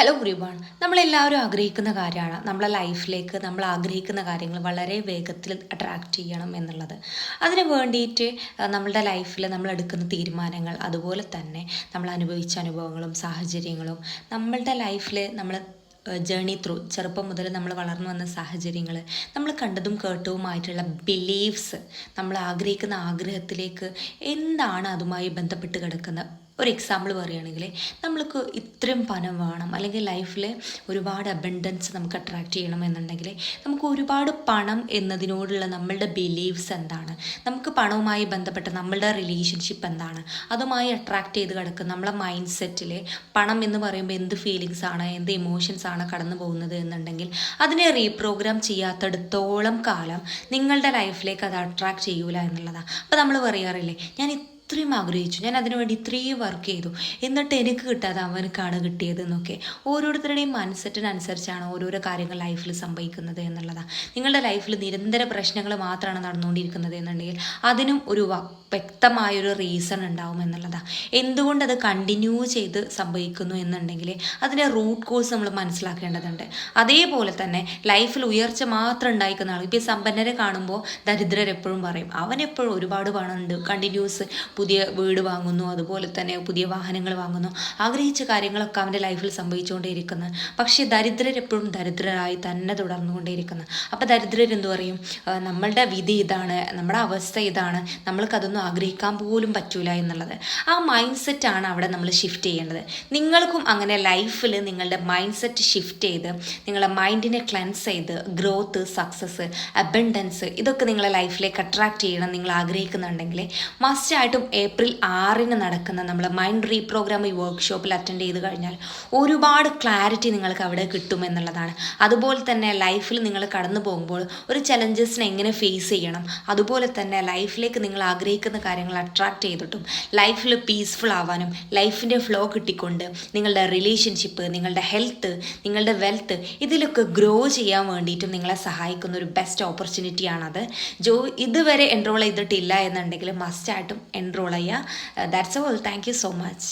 Hello everyone, നമ്മളെല്ലാവരും ആഗ്രഹിക്കുന്ന കാര്യമാണ് നമ്മളെ ലൈഫിലേക്ക് നമ്മൾ ആഗ്രഹിക്കുന്ന കാര്യങ്ങൾ വളരെ വേഗത്തിൽ അട്രാക്റ്റ് ചെയ്യണം എന്നുള്ളത്. അതിന് വേണ്ടിയിട്ട് നമ്മളുടെ ലൈഫിൽ നമ്മൾ എടുക്കുന്ന തീരുമാനങ്ങൾ, അതുപോലെ തന്നെ നമ്മൾ അനുഭവിച്ച അനുഭവങ്ങളും സാഹചര്യങ്ങളും, നമ്മളുടെ ലൈഫിൽ നമ്മൾ ജേണി ത്രൂ ചെറുപ്പം മുതൽ നമ്മൾ വളർന്നു വന്ന സാഹചര്യങ്ങൾ, നമ്മൾ കണ്ടതും കേട്ടതുമായിട്ടുള്ള ബിലീഫ്സ്, നമ്മൾ ആഗ്രഹിക്കുന്ന ആഗ്രഹത്തിലേക്ക് എന്താണ് അതുമായി ബന്ധപ്പെട്ട് കിടക്കുന്ന ഒരു എക്സാമ്പിൾ പറയുകയാണെങ്കിൽ, നമ്മൾക്ക് ഇത്രയും പണം വേണം, അല്ലെങ്കിൽ ലൈഫിൽ ഒരുപാട് അബൻഡൻസ് നമുക്ക് അട്രാക്റ്റ് ചെയ്യണം എന്നുണ്ടെങ്കിൽ നമുക്ക് ഒരുപാട് പണം എന്നതിനോടുള്ള നമ്മളുടെ ബിലീവ്സ് എന്താണ്, നമുക്ക് പണവുമായി ബന്ധപ്പെട്ട നമ്മളുടെ റിലേഷൻഷിപ്പ് എന്താണ്, അതുമായി അട്രാക്റ്റ് ചെയ്ത് കിടക്കുന്ന നമ്മളെ മൈൻഡ് സെറ്റിൽ പണം എന്ന് പറയുമ്പോൾ എന്ത് ഫീലിങ്സ് ആണ്, എന്ത് ഇമോഷൻസ് ആണ് കടന്നു പോകുന്നത് എന്നുണ്ടെങ്കിൽ അതിനെ റീപ്രോഗ്രാം ചെയ്യാത്തടത്തോളം കാലം നിങ്ങളുടെ ലൈഫിലേക്ക് അത് അട്രാക്റ്റ് ചെയ്യൂല എന്നുള്ളതാണ്. അപ്പോൾ നമ്മൾ പറയാറില്ലേ, ഞാൻ ഇത്രയും ആഗ്രഹിച്ചു, ഞാൻ അതിനു വേണ്ടി ഇത്രയും വർക്ക് ചെയ്തു, എന്നിട്ട് എനിക്ക് കിട്ടാതെ അവനക്കാണ് കിട്ടിയത് എന്നൊക്കെ. ഓരോരുത്തരുടെയും മൈൻഡ് സെറ്റിനനുസരിച്ചാണ് ഓരോരോ കാര്യങ്ങൾ ലൈഫിൽ സംഭവിക്കുന്നത് എന്നുള്ളതാണ്. നിങ്ങളുടെ ലൈഫിൽ നിരന്തര പ്രശ്നങ്ങൾ മാത്രമാണ് നടന്നുകൊണ്ടിരിക്കുന്നത് എന്നുണ്ടെങ്കിൽ അതിനും ഒരു വ്യക്തമായൊരു റീസൺ ഉണ്ടാവും എന്നുള്ളതാണ്. എന്തുകൊണ്ട് അത് കണ്ടിന്യൂ ചെയ്ത് സംഭവിക്കുന്നു എന്നുണ്ടെങ്കിൽ അതിൻ്റെ റൂട്ട് കോസ് നമ്മൾ മനസ്സിലാക്കേണ്ടതുണ്ട്. അതേപോലെ തന്നെ ലൈഫിൽ ഉയർച്ച മാത്രം ഉണ്ടായിരിക്കുന്ന ആൾ, ഇപ്പോൾ സമ്പന്നരെ കാണുമ്പോൾ ദരിദ്രരെപ്പോഴും പറയും അവനെപ്പോഴും ഒരുപാട് പണമുണ്ട്, കണ്ടിന്യൂസ് പുതിയ വീട് വാങ്ങുന്നു, അതുപോലെ തന്നെ പുതിയ വാഹനങ്ങൾ വാങ്ങുന്നു, ആഗ്രഹിച്ച കാര്യങ്ങളൊക്കെ അവൻ്റെ ലൈഫിൽ സംഭവിച്ചുകൊണ്ടേയിരിക്കുന്നു. പക്ഷേ ദരിദ്രരെപ്പോഴും ദരിദ്രരായി തന്നെ തുടർന്നുകൊണ്ടേയിരിക്കുന്നു. അപ്പോൾ ദരിദ്രരെന്തു പറയും, നമ്മളുടെ വിധി ഇതാണ്, നമ്മുടെ അവസ്ഥ ഇതാണ്, നമ്മൾക്കതൊന്നും ആഗ്രഹിക്കാൻ പോലും പറ്റൂല എന്നുള്ളത്. ആ മൈൻഡ് സെറ്റാണ് അവിടെ നമ്മൾ ഷിഫ്റ്റ് ചെയ്യേണ്ടത്. നിങ്ങൾക്കും അങ്ങനെ ലൈഫിൽ നിങ്ങളുടെ മൈൻഡ് സെറ്റ് ഷിഫ്റ്റ് ചെയ്ത് നിങ്ങളുടെ മൈൻഡിനെ ക്ലെൻസ് ചെയ്ത് ഗ്രോത്ത്, സക്സസ്, അബൻഡൻസ് ഇതൊക്കെ നിങ്ങളെ ലൈഫിലേക്ക് അട്രാക്റ്റ് ചെയ്യണം നിങ്ങൾ ആഗ്രഹിക്കുന്നുണ്ടെങ്കിൽ മസ്റ്റായിട്ടും ഏപ്രിൽ 6 നടക്കുന്ന നമ്മളെ മൈൻഡ് റീപ്രോഗ്രാം ഈ വർക്ക്ഷോപ്പിൽ അറ്റൻഡ് ചെയ്ത് കഴിഞ്ഞാൽ ഒരുപാട് ക്ലാരിറ്റി നിങ്ങൾക്ക് അവിടെ കിട്ടുമെന്നുള്ളതാണ്. അതുപോലെ തന്നെ ലൈഫിൽ നിങ്ങൾ കടന്നു പോകുമ്പോൾ ഒരു ചലഞ്ചസിനെ എങ്ങനെ ഫേസ് ചെയ്യണം, അതുപോലെ തന്നെ ലൈഫിലേക്ക് നിങ്ങൾ ആഗ്രഹിക്കുന്ന കാര്യങ്ങൾ അട്രാക്റ്റ് ചെയ്തിട്ടും ലൈഫിൽ പീസ്ഫുൾ ആവാനും ലൈഫിൻ്റെ ഫ്ലോ കിട്ടിക്കൊണ്ട് നിങ്ങളുടെ റിലേഷൻഷിപ്പ്, നിങ്ങളുടെ ഹെൽത്ത്, നിങ്ങളുടെ വെൽത്ത് ഇതിലൊക്കെ ഗ്രോ ചെയ്യാൻ വേണ്ടിയിട്ടും നിങ്ങളെ സഹായിക്കുന്ന ഒരു ബെസ്റ്റ് ഓപ്പർച്യൂണിറ്റിയാണത്. ഇതുവരെ എൻറോൾ ചെയ്തിട്ടില്ല എന്നുണ്ടെങ്കിൽ മസ്റ്റായിട്ടും എൻറോൾ ചെയ്യുക. That's all. Thank you so much.